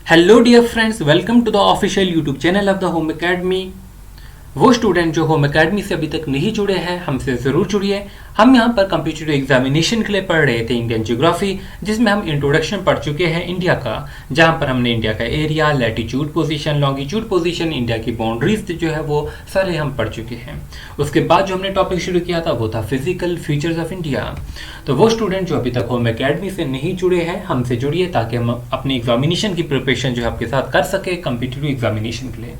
Hello dear friends, welcome to the official YouTube channel of the home academy. वो student जो home academy से अभी तक नहीं जुड़े हैं, हमसे ज़रूर जुड़िए। हम यहाँ पर कम्पिटिटिव एग्जामिनेशन के लिए पढ़ रहे थे इंडियन ज्योग्राफी, जिसमें हम इंट्रोडक्शन पढ़ चुके हैं इंडिया का, जहाँ पर हमने इंडिया का area, latitude position, longitude position, India की बाउंड्रीज जो है वो सारे हम पढ़ चुके हैं। उसके बाद जो हमने टॉपिक शुरू किया था वो था फिजिकल फीचर्स ऑफ इंडिया। तो वो स्टूडेंट जो अभी तक होम एकेडमी से नहीं जुड़े हैं, हमसे जुड़िए ताकि हम अपनी एग्जामिनेशन की प्रिपरेशन जो है आपके साथ कर सके कम्पिटिटिव एग्जामिनेशन के लिए।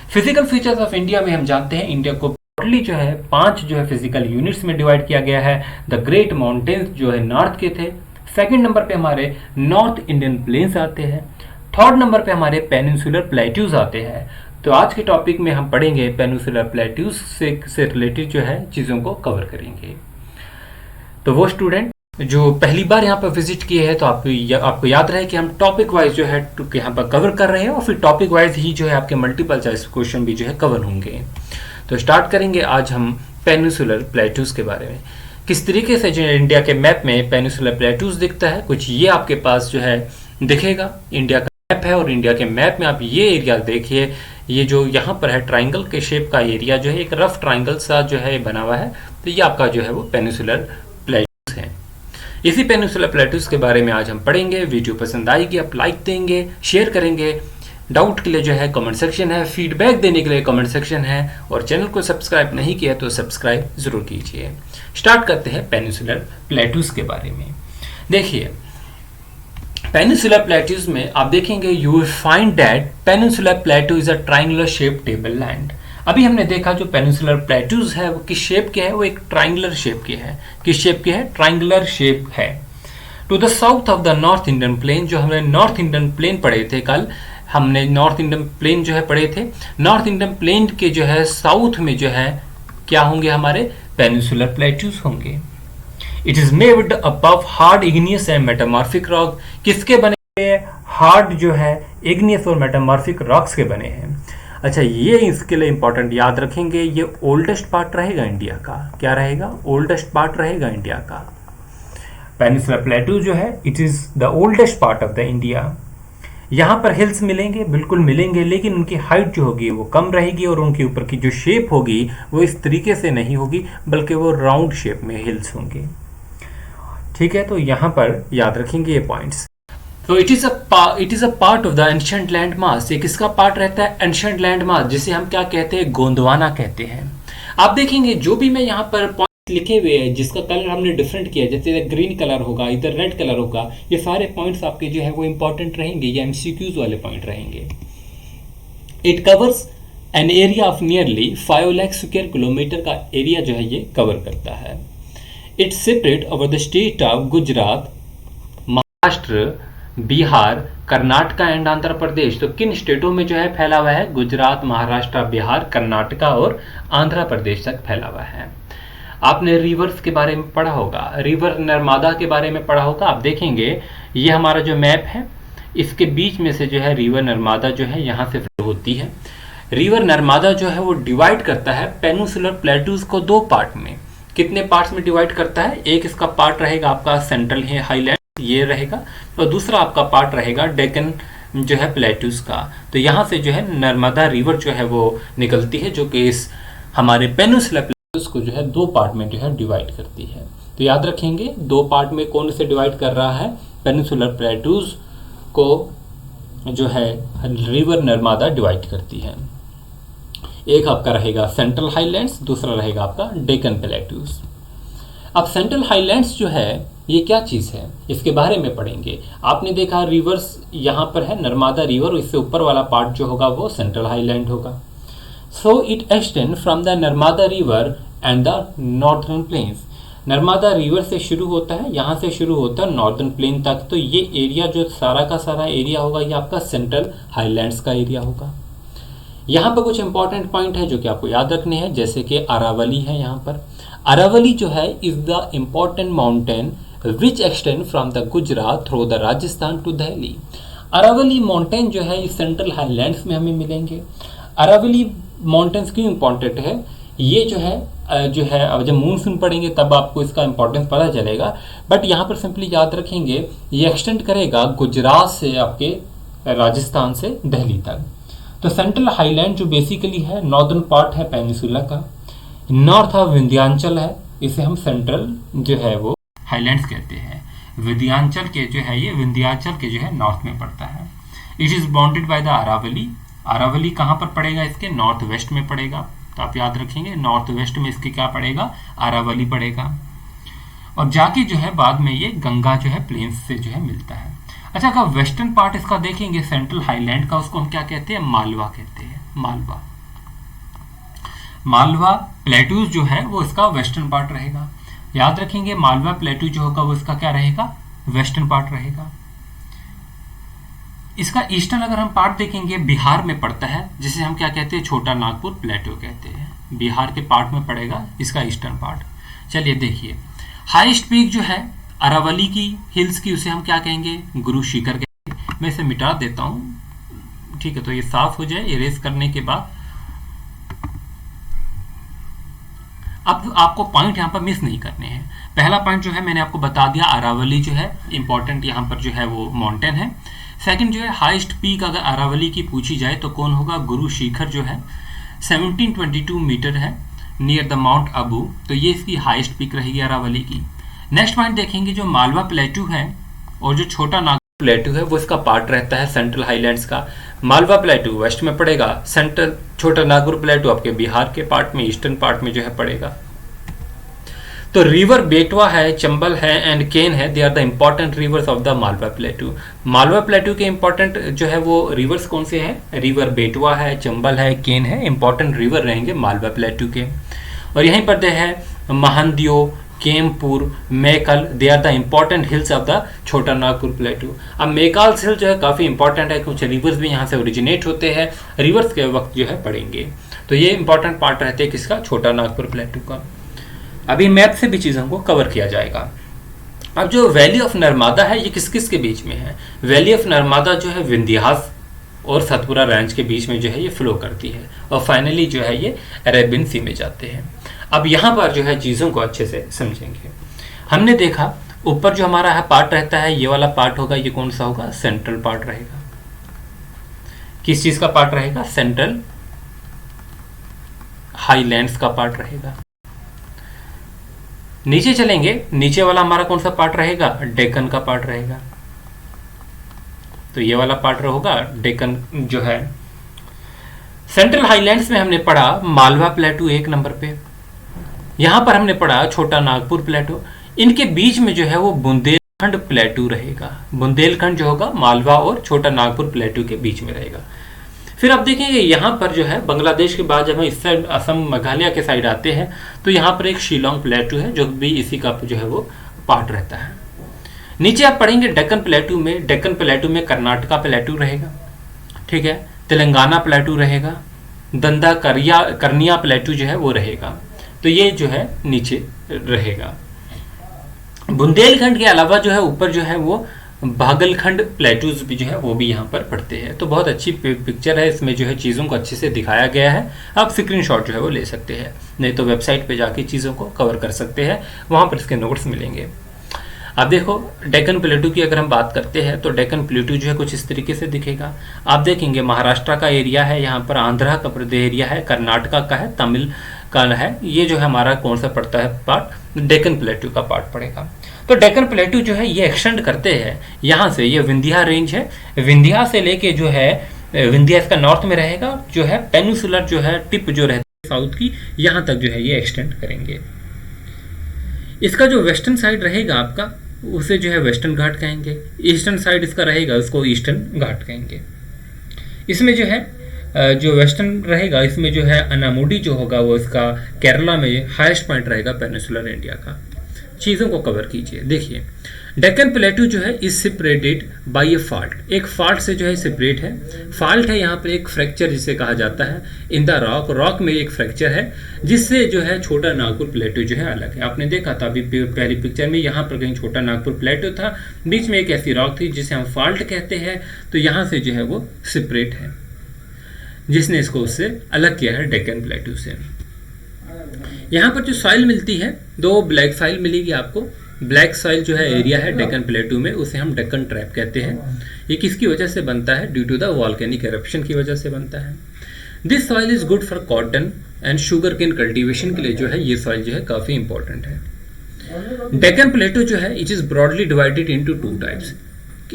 फिजिकल फीचर्स ऑफ इंडिया में हम जानते हैं इंडिया को टोटली जो है 5 जो है फिजिकल यूनिट्स में डिवाइड किया गया है। द ग्रेट माउंटेन्स जो है नॉर्थ के थे। सेकंड नंबर पे हमारे नॉर्थ इंडियन प्लेन्स आते हैं। थर्ड नंबर पे हमारे पेनिनसुलर प्लेट्यूज आते हैं। तो आज के टॉपिक में हम पढ़ेंगे पेनिनसुलर प्लेट्यूज से रिलेटेड जो है चीज़ों को कवर करेंगे। तो वो स्टूडेंट जो पहली बार यहाँ पर विजिट किए हैं, तो आपको याद रहे कि हम टॉपिक वाइज जो है यहाँ पर कवर कर रहे हैं और फिर टॉपिक वाइज ही जो है आपके मल्टीपल चॉइस क्वेश्चन भी जो है कवर होंगे। तो स्टार्ट करेंगे आज हम पेनिनसुलर प्लेट्यूज के बारे में। किस तरीके से जो है इंडिया के मैप में पेनिनसुलर प्लेट्यूज दिखता है, कुछ ये आपके पास जो है दिखेगा। इंडिया का मैप है और इंडिया के मैप में आप ये एरिया देखिए, ये जो यहाँ पर है ट्राइंगल के शेप का एरिया जो है एक रफ ट्राइंगल सा जो है बना हुआ है। तो ये आपका जो है वो पेनिनसुलर प्लेट्यूज है। इसी पेनिनसुलर प्लेट्यूज के बारे में आज हम पढ़ेंगे। वीडियो पसंद आएगी आप लाइक देंगे, शेयर करेंगे। डाउट के लिए जो है कमेंट सेक्शन है, फीडबैक देने के लिए कमेंट सेक्शन है, और चैनल को सब्सक्राइब नहीं किया तो सब्सक्राइब जरूर कीजिए। स्टार्ट करते हैं पेनिनसुलर प्लेट्यूज के बारे में। देखिए पेनिनसुलर प्लेट्यूज में आप देखेंगे you will find that peninsular plateau is a triangular shape table land. अभी हमने देखा जो पेनिनसुलर प्लेट्यूज है वो किस शेप के है, वो एक ट्रायंगुलर शेप की है। किस शेप की है? ट्रायंगुलर शेप है। To the south of the north Indian plain, जो हमने नॉर्थ इंडियन प्लेन पढ़े थे कल, हमने नॉर्थ इंडियन प्लेन जो है पढ़े थे। नॉर्थ इंडियन प्लेन के जो है साउथ में जो है क्या होंगे? हमारे पेनिनसुलर प्लेट्यूज होंगे। It is made above hard igneous and metamorphic rock. किसके बने हुए? हार्ड जो है इग्नियस और मेटामॉर्फिक रॉक्स के बने हैं। अच्छा, ये इसके लिए इंपॉर्टेंट याद रखेंगे, ये ओल्डेस्ट पार्ट रहेगा इंडिया का। क्या रहेगा? ओल्डेस्ट पार्ट रहेगा इंडिया का। पेनिनसुलर प्लेट्यू जो है it is the oldest part of the India. यहाँ पर हिल्स मिलेंगे, बिल्कुल मिलेंगे, लेकिन उनकी हाइट जो होगी वो कम रहेगी और उनके ऊपर की जो शेप होगी वो इस तरीके से नहीं होगी, बल्कि वो राउंड शेप में हिल्स होंगे। ठीक है, तो यहाँ पर याद रखेंगे ये पॉइंट्स। तो it is a part of the ancient land mass. ये किसका पार्ट रहता है? एंशिएंट लैंड मास, जिसे हम क्या कहते हैं? गोंडवाना कहते हैं। आप देखेंगे जो भी मैं यहाँ पर पॉइंट लिखे हुए हैं जिसका कलर हमने डिफरेंट किया, जैसे ग्रीन कलर होगा, इधर रेड कलर होगा, ये सारे पॉइंट्स आपके जो है वो इंपॉर्टेंट रहेंगे, ये एमसीक्यूज वाले पॉइंट रहेंगे। It covers an area of nearly 5 lakh square kilometre का एरिया जो है ये कवर करता है। It separate over the state of Gujarat, Maharashtra, Bihar, Karnataka and Andhra Pradesh. तो किन स्टेटों में जो है फैला हुआ है? गुजरात, महाराष्ट्र, बिहार, कर्नाटका और आंध्र प्रदेश तक फैला हुआ है। आपने रिवर्स के बारे में पढ़ा होगा, रिवर नर्मदा के बारे में पढ़ा होगा। आप देखेंगे ये हमारा जो मैप है, इसके बीच में से जो है रिवर नर्मदा जो है यहाँ से फ्लो होती है। रिवर नर्मदा जो है वो डिवाइड करता है पेनिनसुलर प्लेट्यूज को 2 पार्ट में। कितने पार्ट्स में डिवाइड करता है? एक इसका पार्ट रहेगा आपका सेंट्रल हाईलैंड, ये रहेगा, और दूसरा आपका पार्ट रहेगा डेक्कन जो है प्लेट्यूज का। तो यहाँ से जो है नर्मदा रिवर जो है वो निकलती है, जो कि इस हमारे पेनिनसुलर प्लेट्यूज को जो है 2 पार्ट में जो है डिवाइड करती है। तो याद रखेंगे 2 पार्ट में कौन से डिवाइड कर रहा है? पेनिनसुलर प्लेट्यूज को जो है रिवर नर्मदा डिवाइड करती है। एक आपका रहेगा सेंट्रल हाईलैंड्स, दूसरा रहेगा आपका डेक्कन प्लेट्यूज। अब सेंट्रल हाईलैंड्स जो है ये क्या चीज़ है, इसके बारे में पढ़ेंगे। आपने देखा रिवर्स यहाँ पर है नर्मदा रिवर, इससे ऊपर वाला पार्ट जो होगा वो सेंट्रल हाईलैंड होगा। So it extend from the Narmada river and the northern plains. Narmada river से शुरू होता है, यहाँ से शुरू होता है नॉर्दर्न प्लेन तक। तो ये एरिया जो सारा का सारा एरिया होगा ये आपका सेंट्रल हाईलैंड्स का एरिया होगा। यहाँ पर कुछ इंपॉर्टेंट पॉइंट है जो कि आपको याद रखने हैं, जैसे कि अरावली है। यहाँ पर अरावली जो है is the important mountain which extend from the Gujarat through the Rajasthan to Delhi. Aravalli mountain जो है इस सेंट्रल हाईलैंड्स में हमें मिलेंगे। अरावली माउंटेन्स क्यों इम्पॉर्टेंट है? ये जो है अब जब मूनसून पढ़ेंगे तब आपको इसका इंपॉर्टेंस पता चलेगा, बट यहाँ पर सिंपली याद रखेंगे ये एक्सटेंड करेगा गुजरात से आपके राजस्थान से दिल्ली तक। तो सेंट्रल हाईलैंड जो बेसिकली है नॉर्दर्न पार्ट है पेनिसुला का, नॉर्थ ऑफ विंध्याचल है, इसे हम सेंट्रल जो है वो हाईलैंड्स कहते हैं। विंध्याचल के जो है ये विंध्याचल के जो है नॉर्थ में पड़ता है। It is bounded by the Aravalli. Aravalli कहाँ पर पड़ेगा? इसके नॉर्थ वेस्ट में पड़ेगा। तो आप याद रखेंगे नॉर्थ वेस्ट में इसके क्या पड़ेगा? अरावली पड़ेगा। और जाके जो है बाद में ये गंगा जो है प्लेन्स से जो है मिलता है। अच्छा, अगर वेस्टर्न पार्ट इसका देखेंगे सेंट्रल हाईलैंड का, उसको हम क्या कहते हैं? मालवा कहते हैं। मालवा, मालवा प्लेटूज जो है वो इसका वेस्टर्न पार्ट रहेगा। याद रखेंगे मालवा प्लेटू जो होगा वो इसका क्या रहेगा? वेस्टर्न पार्ट रहेगा। इसका ईस्टर्न अगर हम पार्ट देखेंगे बिहार में पड़ता है, जिसे हम क्या कहते हैं? छोटा नागपुर प्लेटू कहते हैं। बिहार के पार्ट में पड़ेगा इसका ईस्टर्न पार्ट। चलिए देखिए, हाईएस्ट पीक जो है अरावली की हिल्स की, उसे हम क्या कहेंगे? गुरु शिखर कहेंगे। मैं इसे मिटा देता हूं, ठीक है, तो ये साफ हो जाए इरेज करने के बाद। अब आपको पॉइंट यहां पर मिस नहीं करने हैं। पहला पॉइंट जो है मैंने आपको बता दिया, अरावली जो है इंपॉर्टेंट यहां पर जो है वो माउंटेन है। सेकंड जो है हाईएस्ट पीक अगर अरावली की पूछी जाए तो कौन होगा? गुरु शिखर जो है 1722 मीटर है नियर द माउंट अबू। तो ये इसकी हाईएस्ट पीक रहेगी अरावली की। नेक्स्ट पॉइंट देखेंगे, जो मालवा प्लेटू है और जो छोटा नागपुर प्लेटू है वो इसका पार्ट रहता है सेंट्रल हाईलैंड्स का। मालवा प्लेटू वेस्ट में पड़ेगा, सेंट्रल छोटा नागपुर प्लेटू आपके बिहार के पार्ट में, ईस्टर्न पार्ट में जो है पड़ेगा। तो रिवर बेटवा है, चंबल है एंड केन है, they are the important rivers of the Malwa plateau. Malwa plateau के इंपॉर्टेंट जो है वो रिवर्स कौन से हैं? रिवर बेटवा है, चंबल है, केन है, इंपॉर्टेंट रिवर रहेंगे मालवा प्लेटू के। और यहीं पर है महंदियो, केमपुर, Maikal, they are the important hills of the Chota Nagpur प्लेटू। अब मेकाल्स हिल जो है काफी इंपॉर्टेंट है, कुछ रिवर्स भी यहाँ से ओरिजिनेट होते हैं, रिवर्स के वक्त जो है पढ़ेंगे। तो ये इंपॉर्टेंट पार्ट रहते हैं किसका? छोटा नागपुर प्लेटू का। अभी मैप से भी चीज़ों को कवर किया जाएगा। अब जो वैली ऑफ नर्मदा है ये किस किस के बीच में है? वैली ऑफ नर्मदा जो है विंध्यास और सतपुरा रेंज के बीच में जो है ये फ्लो करती है, और फाइनली जो है ये अरेबियन सी में जाते हैं। अब यहाँ पर जो है चीज़ों को अच्छे से समझेंगे। हमने देखा ऊपर जो हमारा है पार्ट रहता है, ये वाला पार्ट होगा, ये कौन सा होगा? सेंट्रल पार्ट रहेगा। किस चीज़ का पार्ट रहेगा? सेंट्रल हाईलैंड्स का पार्ट रहेगा। नीचे चलेंगे, नीचे वाला हमारा कौन सा पार्ट रहेगा? डेक्कन का पार्ट रहेगा। तो ये वाला पार्ट होगा डेक्कन जो है। सेंट्रल हाईलैंड्स में हमने पढ़ा मालवा प्लेटू 1 नंबर पे, यहां पर हमने पढ़ा छोटा नागपुर प्लेटू। इनके बीच में जो है वो बुंदेलखंड प्लेटू रहेगा। बुंदेलखंड जो होगा मालवा और छोटा नागपुर प्लेटू के बीच में रहेगा। फिर आप देखेंगे यहाँ पर जो है बांग्लादेश के बाद जब हम इस साइड असम मेघालय के साइड आते हैं तो यहाँ पर एक शिलोंग प्लेटू है जो भी इसी का जो है वो पार्ट रहता है। नीचे आप पढ़ेंगे डेक्कन प्लेटू में, डेक्कन प्लेटू में कर्नाटका प्लेटू रहेगा, ठीक है, तेलंगाना प्लेटू रहेगा, दंदा कर्निया प्लेटू जो है वो रहेगा। तो ये जो है नीचे रहेगा। बुंदेलखंड के अलावा जो है ऊपर जो है वो भागलखंड प्लेटूज भी जो है वो भी यहाँ पर पढ़ते हैं। तो बहुत अच्छी पिक्चर है, इसमें जो है चीज़ों को अच्छे से दिखाया गया है। आप स्क्रीनशॉट जो है वो ले सकते हैं, नहीं तो वेबसाइट पे जाके चीज़ों को कवर कर सकते हैं, वहाँ पर इसके नोट्स मिलेंगे। अब देखो डेक्कन प्लेटू की अगर हम बात करते हैं तो डेक्कन प्लेटू जो है कुछ इस तरीके से दिखेगा। आप देखेंगे महाराष्ट्र का एरिया है, यहाँ पर आंध्रा का प्रदेश एरिया है, कर्नाटका का है, तमिल का है। ये जो है हमारा कौन सा पड़ता है पार्ट? डेक्कन प्लेटू का पार्ट पड़ेगा। तो डेक्कन प्लेटू जो है ये एक्सटेंड करते हैं यहाँ से, ये विंध्या रेंज है, विंध्या से लेके जो है विंध्या इसका नॉर्थ में रहेगा, जो है पेनिसुलर जो है टिप जो रहती है साउथ की, यहाँ तक जो है ये एक्सटेंड करेंगे। इसका जो वेस्टर्न साइड रहेगा आपका उसे जो है वेस्टर्न घाट कहेंगे, ईस्टर्न साइड इसका रहेगा उसको ईस्टर्न घाट कहेंगे। इसमें जो है जो वेस्टर्न रहेगा इसमें जो है अनामुडी जो होगा वो इसका केरला में हाईएस्ट पॉइंट रहेगा पेनिसुलर इंडिया का। चीज़ों को कवर कीजिए। देखिए डेक्कन प्लेटू जो है is separated by A fault, एक फॉल्ट से जो है सेपरेट है। फॉल्ट है यहाँ पर एक फ्रैक्चर जिसे कहा जाता है इन द रॉक, रॉक में एक फ्रैक्चर है जिससे जो है छोटा नागपुर प्लेटू जो है अलग है। आपने देखा था अभी पहली पिक्चर में, यहाँ पर कहीं छोटा नागपुर प्लेटू था, बीच में एक ऐसी रॉक थी जिसे हम फॉल्ट कहते हैं। तो यहाँ से जो है वो सेपरेट है, जिसने इसको उससे अलग किया है डेक्कन प्लेटू से। यहाँ पर जो सॉइल मिलती है, दो ब्लैक सॉइल मिलेगी आपको, ब्लैक सॉइल जो है एरिया है डेक्कन प्लेटू में, उसे हम डेक्कन ट्रैप कहते हैं। ये किसकी वजह से बनता है? Due to the volcanic eruption की वजह से बनता है। This soil is good for cotton and sugarcane cultivation के लिए जो है ये सॉइल जो है काफ़ी इंपॉर्टेंट है। डेक्कन प्लेटू जो है it is broadly divided into two types.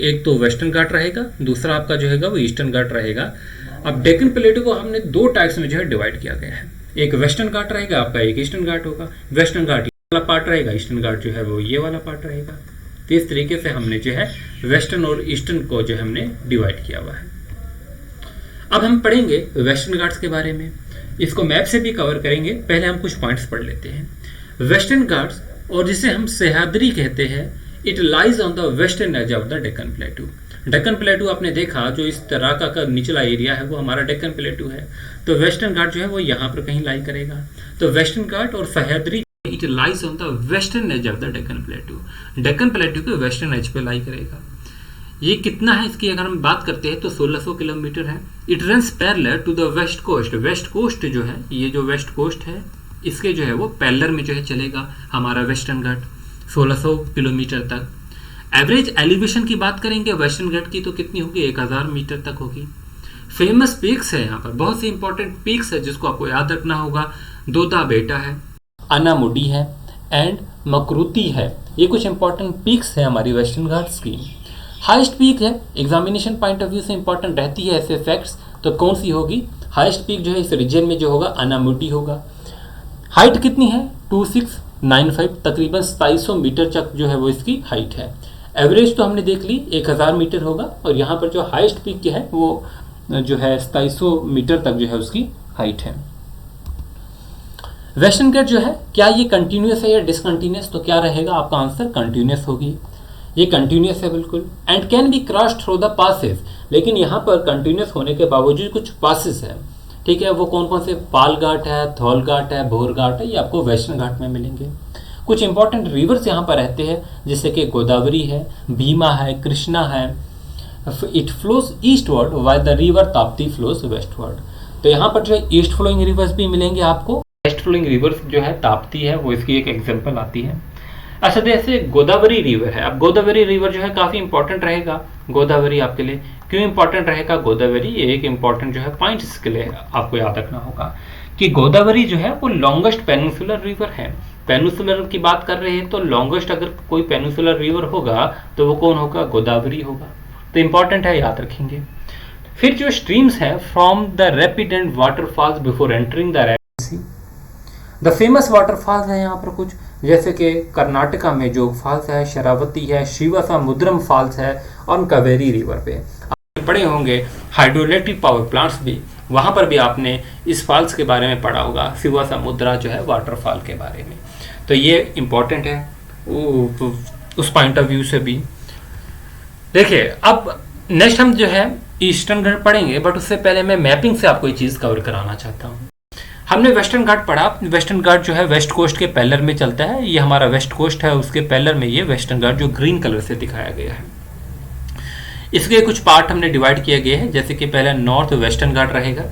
एक तो वेस्टर्न घाट रहेगा, दूसरा आपका जो है वो ईस्टर्न घाट रहेगा। अब डेक्कन प्लेटू को हमने दो टाइप्स में जो है डिवाइड किया गया है। एक वेस्टर्न घाट रहेगा आपका, एक ईस्टर्न घाट होगा। वेस्टर्न घाट ये वाला पार्ट रहेगा, ईस्टर्न घाट जो है वो ये वाला पार्ट रहेगा। तो इस तरीके से हमने जो है वेस्टर्न और ईस्टर्न को जो हमने डिवाइड किया हुआ है। अब हम पढ़ेंगे वेस्टर्न घाट्स के बारे में, इसको मैप से भी कवर करेंगे। पहले हम कुछ पॉइंट्स पढ़ लेते हैं। वेस्टर्न घाट्स, और जिसे हम सह्याद्री कहते हैं, it lies on the western edge of the Deccan plateau. Deccan plateau आपने देखा जो इस तरह का निचला एरिया है वो हमारा डेक्कन प्लेटू है। तो वेस्टर्न घाट जो है वो यहाँ पर कहीं लाई करेगा। तो वेस्टर्न घाट और Sahyadri it lies on the western edge of the Deccan plateau. Deccan plateau के वेस्टर्न एज पे लाई करेगा। ये कितना है इसकी अगर हम बात करते हैं तो 1600 किलोमीटर है। It runs parallel to the west coast. West coast जो है, ये जो वेस्ट कोस्ट है इसके जो है वो पैरेलल में जो है चलेगा हमारा वेस्टर्न घाट 1600 किलोमीटर तक। एवरेज एलिवेशन की बात करेंगे वेस्टर्न घाट की तो कितनी होगी? 1000 मीटर तक होगी। फेमस पीक्स है यहाँ पर, बहुत सी इंपॉर्टेंट पीक्स है जिसको आपको याद रखना होगा। दोदा बेटा है, अनामुडी है एंड मकरूती है। ये कुछ इंपॉर्टेंट पीक्स है हमारी वेस्टर्न घाट्स की। हाईएस्ट पीक है, एग्जामिनेशन पॉइंट ऑफ व्यू से इंपॉर्टेंट रहती है ऐसे फैक्ट्स, तो कौन सी होगी? हाईएस्ट पीक जो है इस रीजन में जो होगा अनामुडी होगा। हाइट कितनी है? 2695, तकरीबन 2700 मीटर तक जो है वो इसकी हाइट है। एवरेज तो हमने देख ली 1000 मीटर होगा, और यहाँ पर जो हाईएस्ट पीक है वो जो है 2700 मीटर तक जो है उसकी हाइट है। वेस्टर्न घाट जो है क्या ये कंटिन्यूस है या डिसकंटिन्यूस? तो क्या रहेगा आपका आंसर? कंटिन्यूस होगी। ये कंटिन्यूस है बिल्कुल। And can be cross through the passes, लेकिन यहाँ पर कंटिन्यूस होने के बावजूद कुछ पासेस है, ठीक है। वो कौन कौन से? पाल घाट है, थौल घाट है, भोर घाट है, ये आपको वेस्टर्न घाट में मिलेंगे। कुछ इंपॉर्टेंट रिवर्स यहाँ पर रहते हैं जैसे कि गोदावरी है, भीमा है, कृष्णा है। It flows eastward while the river Tapti flows westward. तो यहाँ पर जो है ईस्ट फ्लोइंग रिवर्स भी मिलेंगे आपको। वेस्ट फ्लोइंग रिवर्स जो है ताप्ती है वो इसकी एक एग्जाम्पल आती है। अच्छा जैसे गोदावरी रिवर है, अब गोदावरी रिवर जो है काफ़ी इंपॉर्टेंट रहेगा गोदावरी आपके लिए। क्यों इंपॉर्टेंट रहेगा गोदावरी? ये एक इंपॉर्टेंट जो है पॉइंट इसके लिए आपको याद रखना होगा कि गोदावरी जो है वो लॉन्गेस्ट पेनिनसुलर रिवर है। पेनिनसुलर की बात कर रहे हैं तो लॉन्गेस्ट अगर कोई पेनिनसुलर रिवर होगा तो वो कौन होगा? गोदावरी होगा। तो इंपॉर्टेंट है, याद रखेंगे। फिर जो स्ट्रीम्स है from the rapid and waterfalls before entering the red sea. The famous waterfalls है यहाँ पर कुछ, जैसे कि कर्नाटका में जोग फॉल्स है, शरावती है, शिवसमुद्रम फॉल्स है और कावेरी रिवर पे आपने पढ़े होंगे। हाइड्रोइलेक्ट्रिक पावर प्लांट्स भी, वहाँ पर भी आपने इस फॉल्स के बारे में पढ़ा होगा, शिवसमुद्रा जो है वाटरफॉल के बारे में। तो ये इम्पोर्टेंट है उस पॉइंट ऑफ व्यू से भी। देखिए अब नेक्स्ट हम जो है ईस्टर्न घाट पढ़ेंगे, बट उससे पहले मैं मैपिंग से आपको ये चीज़ कवर कराना चाहता हूँ। हमने वेस्टर्न घाट पढ़ा। वेस्टर्न घाट जो है वेस्ट कोस्ट के पैरेलल में चलता है। ये हमारा वेस्ट कोस्ट है, उसके पैरेलल में ये वेस्टर्न घाट जो ग्रीन कलर से दिखाया गया है। इसके कुछ पार्ट हमने डिवाइड किए गए हैं, जैसे कि पहले नॉर्थ वेस्टर्न घाट रहेगा,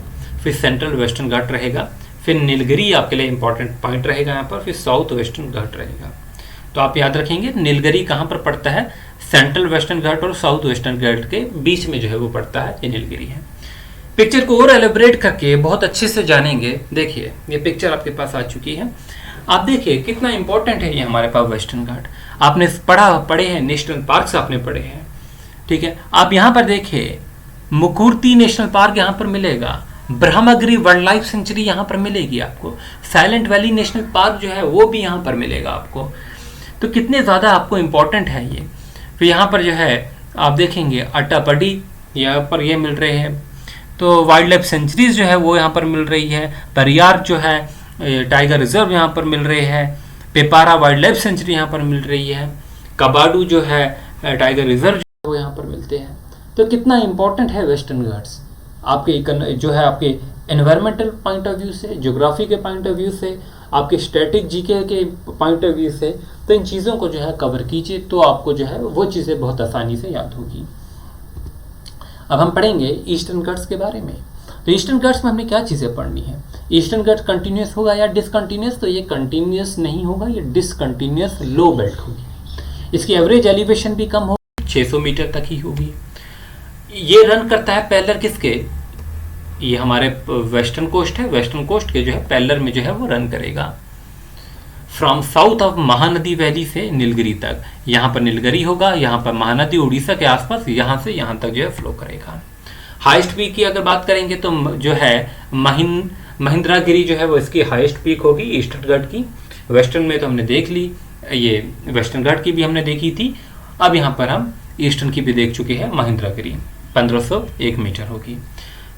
फिर सेंट्रल वेस्टर्न घाट रहेगा, फिर नीलगिरी आपके लिए इंपॉर्टेंट पॉइंट रहेगा यहाँ पर, फिर साउथ वेस्टर्न घाट रहेगा। तो आप याद रखेंगे नीलगिरी कहाँ पर पड़ता है? सेंट्रल वेस्टर्न घाट और साउथ वेस्टर्न घाट के बीच में जो है वो पड़ता है, ये नीलगिरी है। पिक्चर को और एलिब्रेट करके बहुत अच्छे से जानेंगे। देखिए ये पिक्चर आपके पास आ चुकी है, आप देखिए कितना इंपॉर्टेंट है ये हमारे पास वेस्टर्न घाट। आपने पढ़े हैं, नेशनल पार्क्स आपने पढ़े हैं, ठीक है। आप यहाँ पर देखिए मुकुर्ती नेशनल पार्क यहाँ पर मिलेगा, ब्रह्मगिरी वाइल्ड लाइफ सेंचुरी यहाँ पर मिलेगी आपको, साइलेंट वैली नेशनल पार्क जो है वो भी यहाँ पर मिलेगा आपको। तो कितने ज़्यादा आपको इम्पोर्टेंट है ये। फिर यहाँ पर जो है आप देखेंगे अट्टापडी यहाँ पर ये मिल रहे हैं, तो वाइल्ड लाइफ सेंचुरीज जो है वो यहाँ पर मिल रही है। परियार जो है टाइगर रिजर्व यहाँ पर मिल रहे हैं, पेपारा वाइल्ड लाइफ सेंचुरी यहाँ पर मिल रही है, कबाडू जो है टाइगर रिजर्व वो यहाँ पर मिलते हैं। तो कितना इंपॉर्टेंट है वेस्टर्न घाट्स आपके जो है आपके एनवायरमेंटल पॉइंट ऑफ व्यू से, ज्योग्राफी के पॉइंट ऑफ व्यू से, आपके स्टैटिक जीके के पॉइंट ऑफ व्यू से। तो इन चीज़ों को जो है कवर कीजिए तो आपको जो है वो चीज़ें बहुत आसानी से याद होगी। अब हम पढ़ेंगे ईस्टर्न घाट्स के बारे में। तो ईस्टर्न घाट्स में हमने क्या चीज़ें पढ़नी है? ईस्टर्न घाट कंटिन्यूस होगा या डिसकंटिन्यूस? तो ये कंटिन्यूस नहीं होगा, ये डिसकंटिन्यूस लो बेल्ट होगी। इसकी एवरेज एलिवेशन भी कम होगी, 600 मीटर तक ही होगी। ये रन करता है पैरेलल किसके, ये हमारे वेस्टर्न कोस्ट है, वेस्टर्न कोस्ट के जो है पैरेलल में जो है वो रन करेगा। From south of Mahanadi valley से नीलगिरी तक, यहाँ पर नीलगिरी होगा, यहाँ पर महानदी उड़ीसा के आसपास, यहाँ से यहाँ तक जो है फ्लो करेगा। हाईएस्ट पीक की अगर बात करेंगे तो जो है महिंद्रागिरी जो है वो इसकी हाईएस्ट पीक होगी ईस्टर्न घाट की। वेस्टर्न में तो हमने देख ली, ये वेस्टर्न घाट की भी हमने देखी थी, अब यहाँ पर हम ईस्टर्न की भी देख चुके हैं। महिंद्रागिरी 1501 मीटर होगी।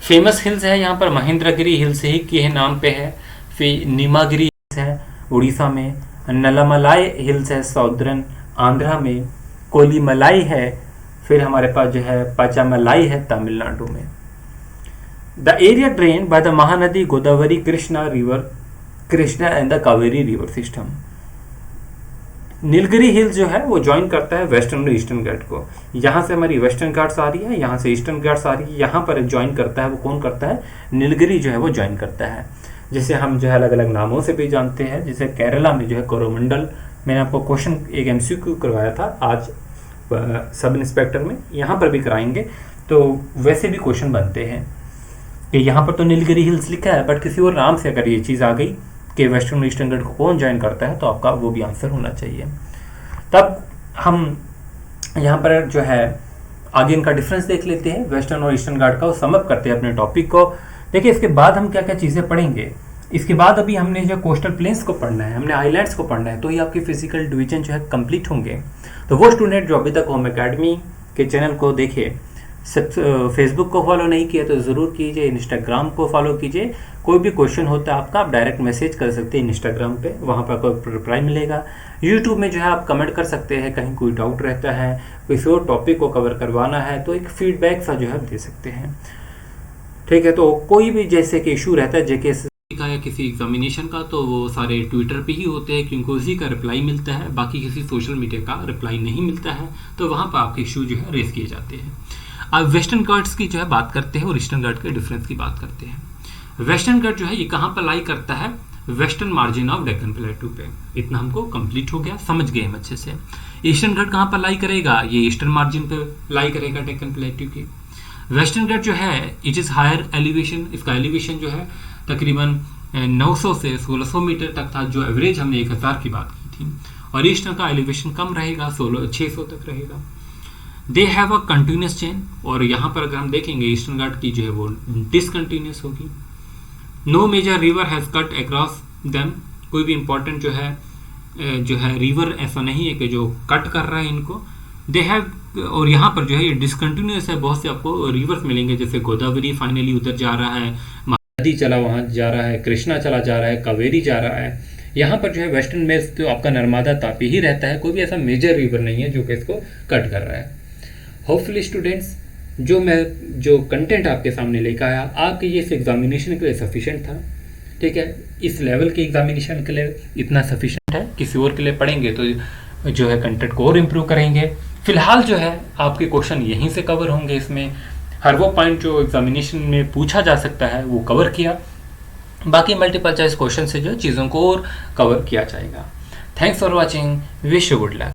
फेमस हिल्स है यहाँ पर, महिंद्रागिरी हिल्स ही के नाम पे है, फिर नीमागिरी हिल्स है उड़ीसा में, नलमलाई हिल्स है साउदर्न आंध्रा में, कोलीमलाई है, फिर हमारे पास जो है पचामलाई है तमिलनाडु में। The area drain by the Mahanadi Godavari Krishna river, Krishna and the Kaveri river system. Nilgiri hills जो है वो ज्वाइन करता है वेस्टर्न और ईस्टर्न घाट को। यहाँ से हमारी वेस्टर्न घाट्स आ रही है, यहाँ से ईस्टर्न घाट्स आ रही है, यहाँ पर ज्वाइन करता है वो कौन करता है, नीलगिरी जो है वो ज्वाइन करता है, जिसे हम जो है अलग अलग नामों से भी जानते हैं। जैसे केरला में जो है कोरोमंडल, मैंने आपको क्वेश्चन एक एमसीक्यू करवाया था आज सब इंस्पेक्टर में, यहाँ पर भी कराएंगे, तो वैसे भी क्वेश्चन बनते हैं कि यहाँ पर तो नीलगिरी हिल्स लिखा है बट किसी और नाम से अगर ये चीज़ आ गई कि वेस्टर्न ईस्टर्न घाट को कौन ज्वाइन करता है, तो आपका वो भी आंसर होना चाहिए। तब हम यहाँ पर जो है आगे इनका डिफरेंस देख लेते हैं वेस्टर्न और ईस्टर्न घाट का, और समअप करते हैं अपने टॉपिक को। देखिए इसके बाद हम क्या क्या चीज़ें पढ़ेंगे। इसके बाद अभी हमने जो कोस्टल प्लेन्स को पढ़ना है, हमने आइलैंड्स को पढ़ना है, तो ये आपके फिजिकल डिवीजन जो है कंप्लीट होंगे। तो वो स्टूडेंट जो अभी तक होम एकेडमी के चैनल को देखे, फेसबुक को फॉलो नहीं किया तो ज़रूर कीजिए, इंस्टाग्राम को फॉलो कीजिए। कोई भी क्वेश्चन होता है आपका, आप डायरेक्ट मैसेज कर सकते हैं इंस्टाग्राम पे, वहाँ पर आपको रिप्लाई मिलेगा। यूट्यूब में जो है आप कमेंट कर सकते हैं, कहीं कोई डाउट रहता है, किसी और टॉपिक को कवर करवाना है तो एक फीडबैक सा जो है दे सकते हैं। ठीक है, तो कोई भी जैसे कि इशू रहता है जेके का या किसी एग्जामिनेशन का, तो वो सारे ट्विटर पे ही होते हैं क्योंकि उसी का रिप्लाई मिलता है, बाकी किसी सोशल मीडिया का रिप्लाई नहीं मिलता है, तो वहाँ पर आपके इशू जो है रेस किए जाते हैं। अब वेस्टर्न घाट्स की जो है बात करते हैं और ईस्टर्न घाट के डिफरेंस की बात करते हैं। वेस्टर्न घाट जो है ये कहाँ पर लाई करता है, वेस्टर्न मार्जिन ऑफ डेक्कन प्लेटू पे। इतना हमको कंप्लीट हो गया, समझ गए हम अच्छे से। ईस्टर्न घाट कहाँ पर लाई करेगा, ये ईस्टर्न मार्जिन पे लाई करेगा डेक्कन प्लेटू की। वेस्टर्न घाट जो है इट इज़ हायर एलिवेशन, इसका एलिवेशन जो है तकरीबन 900 से 1600 मीटर तक था, जो एवरेज हमने 1000 की बात की थी। और ईस्टर्न का एलिवेशन कम रहेगा, 600 तक रहेगा। They have a continuous chain, और यहाँ पर अगर हम देखेंगे ईस्टर्न घाट की जो है वो डिसकंटिन्यूस होगी। No major river has cut across them, कोई भी इंपॉर्टेंट जो है रिवर ऐसा नहीं है कि जो कट कर रहा है इनको। दे हैव, और यहाँ पर जो है ये डिसकंटिन्यूस है, बहुत से आपको रिवर्स मिलेंगे, जैसे गोदावरी फाइनली उधर जा रहा है, नदी चला वहाँ जा रहा है, कृष्णा चला जा रहा है, कावेरी जा रहा है। यहाँ पर जो है वेस्टर्न में तो आपका नर्मदा तापी ही रहता है, कोई भी ऐसा मेजर रिवर नहीं है जो कि इसको कट कर रहा है। होपफुली स्टूडेंट्स, जो कंटेंट आपके सामने लेकर आया, आपके ये इस एग्जामिनेशन के लिए सफिशिएंट था। ठीक है, इस लेवल के एग्जामिनेशन के लिए इतना सफिशिएंट है, किसी और के लिए पढ़ेंगे तो जो है कंटेंट को और इम्प्रूव करेंगे। फिलहाल जो है आपके क्वेश्चन यहीं से कवर होंगे, इसमें हर वो पॉइंट जो एग्जामिनेशन में पूछा जा सकता है वो कवर किया, बाकी मल्टीपल चॉइस क्वेश्चन से जो चीज़ों को और कवर किया जाएगा। Thanks for watching, wish you good luck.